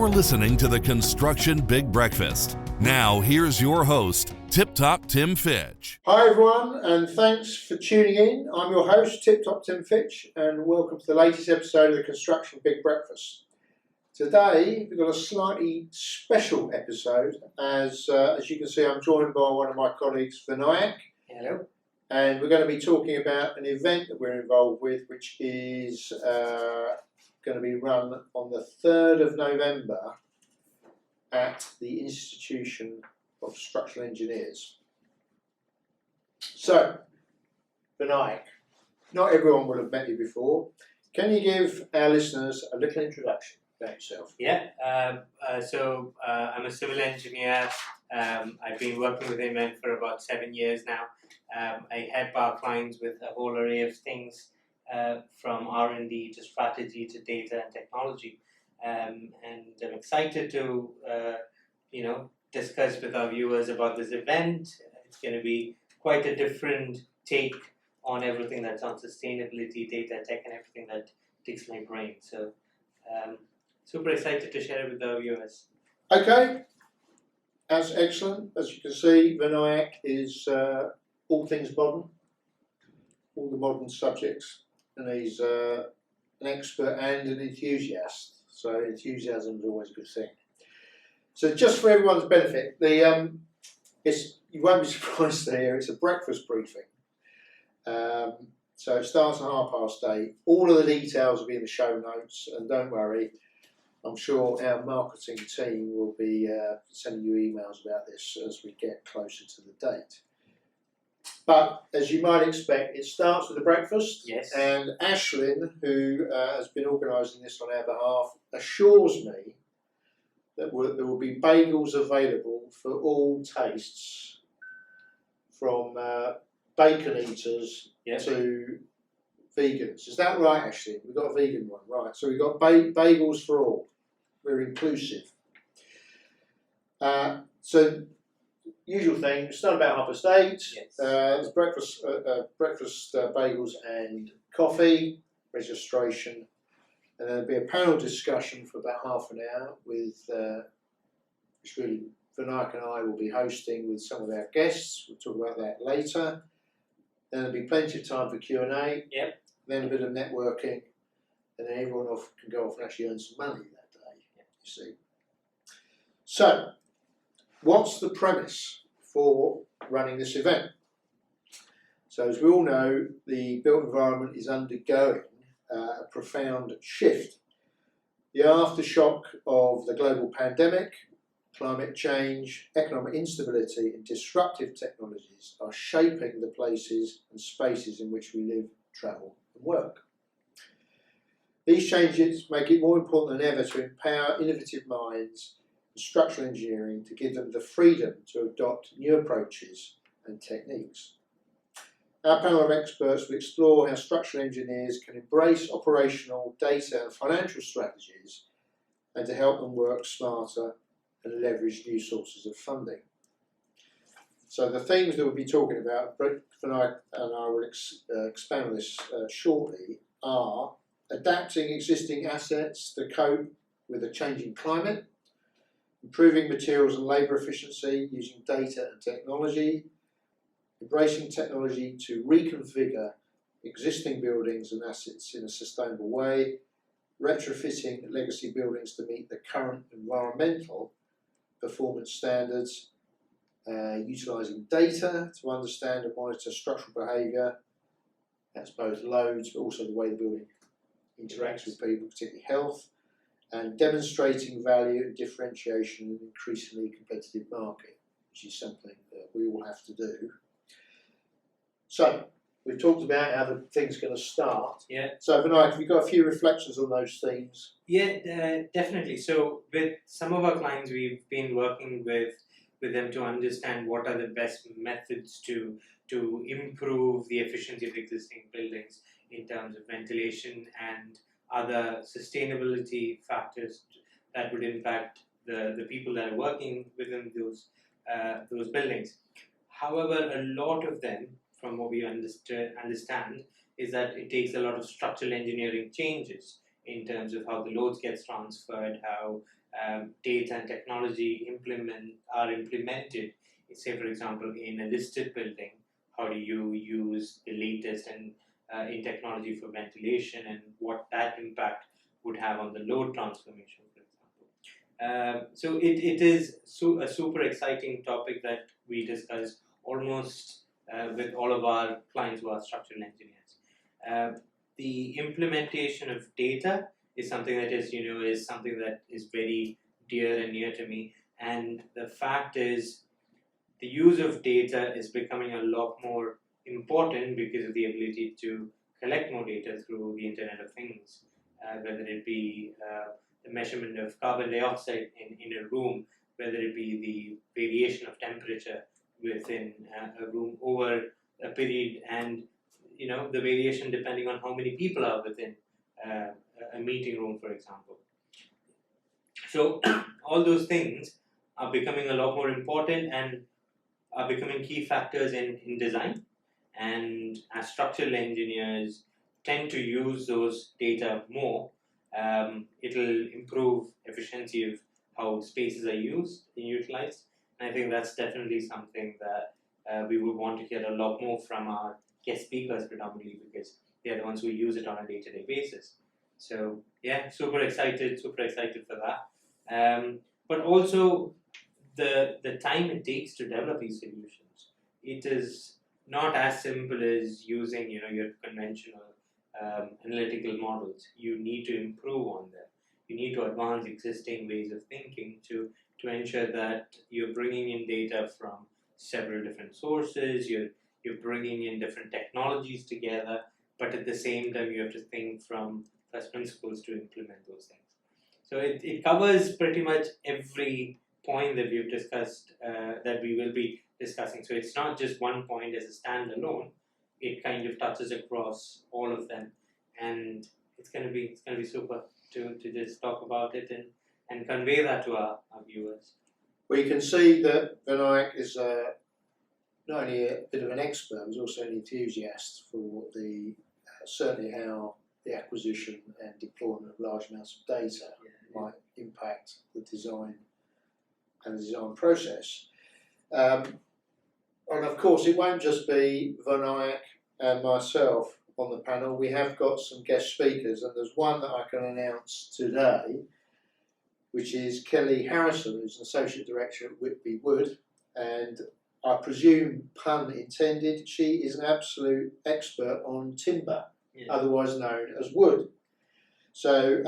You're listening to the Construction Big Breakfast. Now, here's your host, Tip Top Tim Fitch. Hi everyone, and thanks for tuning in. I'm your host, Tip Top Tim Fitch, and welcome to the latest episode of the Construction Big Breakfast. Today, we've got a slightly special episode. As you can see, I'm joined by one of my colleagues, Vinayak. Hello. And we're going to be talking about an event that we're involved with, which is going to be run on the 3rd of November at the Institution of Structural Engineers. So, Vinayak, not everyone will have met you before. Can you give our listeners a little introduction about yourself? Yeah, I'm a civil engineer. I've been working with Invennt for about 7 years now. I help our clients with a whole array of things, from R&D to strategy to data and technology. And I'm excited to, discuss with our viewers about this event. It's going to be quite a different take on everything that's on sustainability, data, tech, and everything that takes my brain. So, super excited to share it with our viewers. Okay, that's excellent. As you can see, Vinayak is all things modern, all the modern subjects, and he's an expert and an enthusiast. So enthusiasm is always a good thing. So just for everyone's benefit, you won't be surprised to hear it's a breakfast briefing. So it starts at 8:30. All of the details will be in the show notes, and don't worry, I'm sure our marketing team will be sending you emails about this as we get closer to the date. But as you might expect, it starts with a breakfast. Yes. And Ashlyn, who has been organising this on our behalf, assures me that there will be bagels available for all tastes, from bacon eaters to vegans. Is that right, Ashlyn? We've got a vegan one, right? So we've got bagels for all. We're inclusive. So usual thing. Start about 8:30. Yes. There's breakfast bagels and coffee registration, and there'll be a panel discussion for about half an hour with which really Vinayak and I will be hosting with some of our guests. We'll talk about that later. Then there'll be plenty of time for Q&A. Yep. Then a bit of networking, and then everyone can go off and actually earn some money that day. You see. So, what's the premise for running this event? So as we all know, the built environment is undergoing a profound shift. The aftershock of the global pandemic, climate change, economic instability and disruptive technologies are shaping the places and spaces in which we live, travel and work. These changes make it more important than ever to empower innovative minds and structural engineering to give them the freedom to adopt new approaches and techniques. Our panel of experts will explore how structural engineers can embrace operational, data and financial strategies and to help them work smarter and leverage new sources of funding. So the themes that we'll be talking about, Vinayak and I will expand on this shortly, are adapting existing assets to cope with a changing climate, improving materials and labour efficiency using data and technology, embracing technology to reconfigure existing buildings and assets in a sustainable way, retrofitting legacy buildings to meet the current environmental performance standards, utilising data to understand and monitor structural behaviour, that's both loads but also the way the building interacts with people, particularly health, and demonstrating value and differentiation in an increasingly competitive market, which is something that we all have to do. So, we've talked about how the thing's going to start. Yeah. So, Vinayak, have you got a few reflections on those themes? Yeah, definitely. So with some of our clients, we've been working with them to understand what are the best methods to improve the efficiency of existing buildings in terms of ventilation and other sustainability factors that would impact the people that are working within those buildings. However, a lot of them, from what we understand, is that it takes a lot of structural engineering changes in terms of how the loads gets transferred, how data and technology are implemented, say for example in a listed building, how do you use the latest and in technology for ventilation, and what that impact would have on the load transformation, for example. So it is a super exciting topic that we discuss almost with all of our clients who are structural engineers. The implementation of data is something that is something that is very dear and near to me, and the fact is the use of data is becoming a lot more important because of the ability to collect more data through the Internet of Things, whether it be the measurement of carbon dioxide in a room, whether it be the variation of temperature within a room over a period, and the variation depending on how many people are within a meeting room, for example. So all those things are becoming a lot more important and are becoming key factors in design. And as structural engineers tend to use those data more, it'll improve efficiency of how spaces are used and utilized. And I think that's definitely something that we would want to hear a lot more from our guest speakers predominantly, because they're the ones who use it on a day-to-day basis. So yeah, super excited for that. But also the time it takes to develop these solutions. It is not as simple as using your conventional analytical models. You need to improve on them. You need to advance existing ways of thinking to ensure that you're bringing in data from several different sources. You're bringing in different technologies together, but at the same time you have to think from first principles to implement those things. So it covers pretty much every point that we've discussed, that we will be discussing. So it's not just one point as a standalone. It kind of touches across all of them, and it's going to be super to just talk about it and convey that to our viewers. Well, you can see that Vinayak is not only a bit of an expert, he's also an enthusiast for certainly how the acquisition and deployment of large amounts of data might impact the design and the design process. And of course, it won't just be Vinayak and myself on the panel. We have got some guest speakers, and there's one that I can announce today, which is Kelly Harrison, who's an Associate Director at Whitby Wood, and I presume, pun intended, she is an absolute expert on timber, otherwise known as wood. So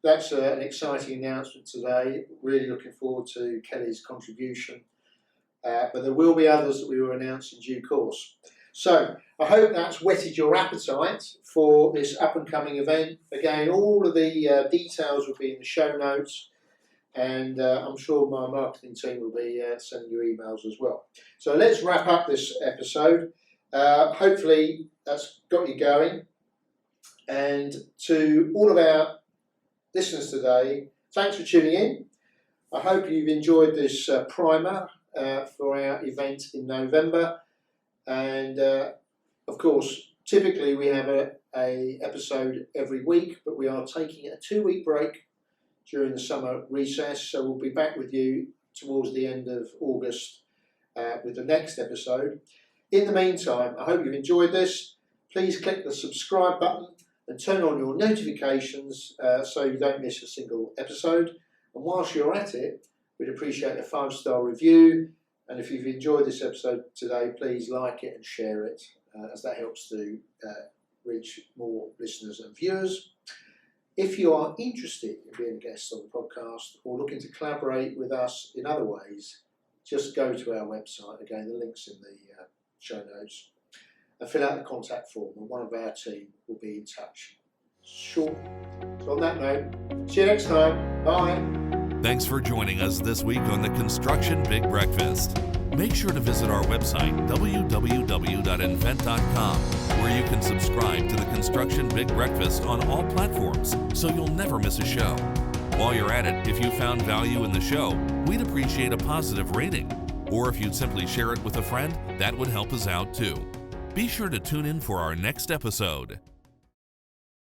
that's an exciting announcement today. Really looking forward to Kelly's contribution. But there will be others that we will announce in due course. So I hope that's whetted your appetite for this up-and-coming event. Again, all of the details will be in the show notes, and I'm sure my marketing team will be sending you emails as well. So let's wrap up this episode. Hopefully that's got you going. And to all of our listeners today, thanks for tuning in. I hope you've enjoyed this primer for our event in November. And of course, typically we have a episode every week, but we are taking a 2-week break during the summer recess. So we'll be back with you towards the end of August with the next episode. In the meantime, I hope you've enjoyed this. Please click the subscribe button and turn on your notifications so you don't miss a single episode. And whilst you're at it, we'd appreciate a 5-star review. And if you've enjoyed this episode today, please like it and share it, as that helps to reach more listeners and viewers. If you are interested in being a guest on the podcast or looking to collaborate with us in other ways, just go to our website. Again, the link's in the show notes. And fill out the contact form, and one of our team will be in touch shortly. So on that note, see you next time. Bye. Thanks for joining us this week on the Construction Big Breakfast. Make sure to visit our website, www.inventt.com, where you can subscribe to the Construction Big Breakfast on all platforms so you'll never miss a show. While you're at it, if you found value in the show, we'd appreciate a positive rating. Or if you'd simply share it with a friend, that would help us out too. Be sure to tune in for our next episode.